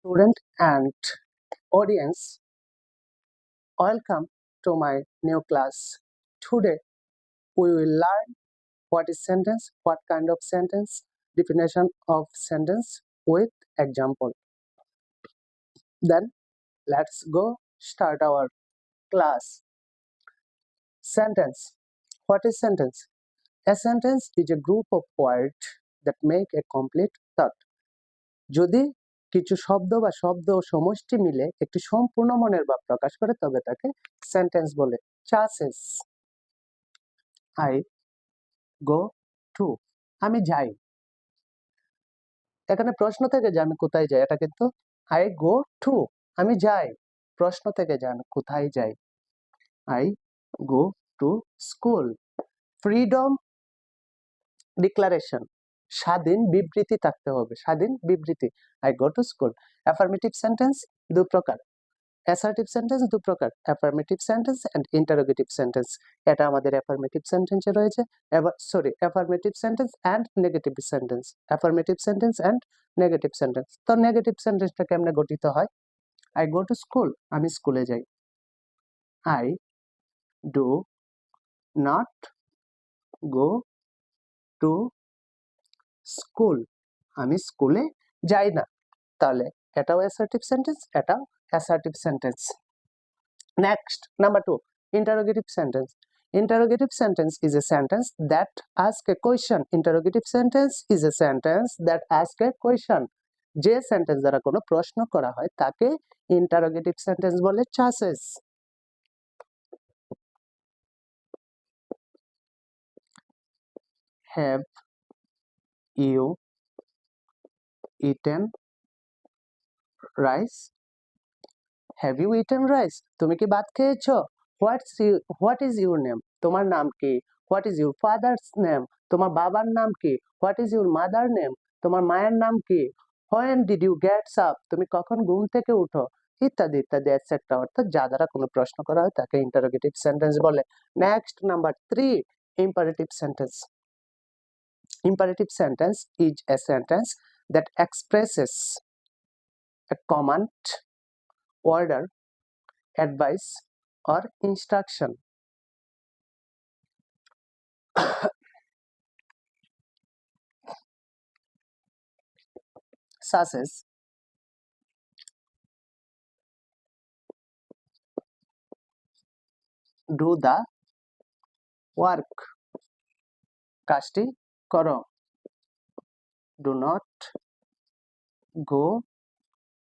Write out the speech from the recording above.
Student and audience, welcome to my new class. Today we will learn what is sentence, what kind of sentence, definition of sentence with example. Then let's go start our class. Sentence. What is sentence? A sentence is a group of words that make a complete thought. যদি কিছু শব্দ বা শব্দ সমষ্টি মিলে একটি সম্পূর্ণ মনের ভাব প্রকাশ করে তবে তাকে সেন্টেন্স বলে। চাষেস, আই গো টু, আমি যাই। এখানে প্রশ্ন থেকে যে আমি কোথায় যাই, এটা কিন্তু আই গো টু, আমি যাই। প্রশ্ন থেকে যে আমি কোথায় যাই, I go to school. Freedom declaration, স্বাধীন বিবৃতি থাকতে হবে, স্বাধীন বিবৃতি। I go to school. Affirmative sentence দু প্রকার, অ্যাসার্টিভ সেন্টেন্স দু প্রকার, affirmative sentence and interrogative sentence. এটা আমাদের অ্যাফার্মেটিভ সেন্টেন্সে রয়েছে, affirmative sentence and negative sentence, affirmative sentence and negative sentence. তো নেগেটিভ সেন্টেন্সটা কেমনে গঠিত হয়? আই গো টু স্কুল, আমি স্কুলে যাই। I do not go to school, আমি স্কুলে যাই না। তাহলে এটাও অ্যাসার্টিভ সেন্টেন্স, এটাও assertive sentence. Next, number 2, interrogative sentence. Interrogative sentence is a sentence that asks a question. Interrogative sentence is a sentence that asks a question. যে sentence দ্বারা কোনো প্রশ্ন করা হয় তাকে ইন্টারোগেটিভ সেন্টেন্স বলে। Such as, have you eaten rice? Have you eaten rice? তুমি কি ভাত খেয়েছো? What is your name? তোমার নাম কি? What is your father's name? তোমার বাবার নাম কি? What is your mother name? তোমার মায়ের নাম কি? When did you gets up? তুমি কখন ঘুম থেকে উঠো? ইত্যাদি ইত্যাদি এটসেট্রা। অর্থাৎ যা দ্বারা কোনো প্রশ্ন করা হয় তাকে ইন্টারোগেটিভ সেন্টেন্স বলে। Next, number 3, imperative sentence. Imperative sentence is a sentence that expresses a command, order, advice or instruction. Such as do the work, কাজটি করো। Do not go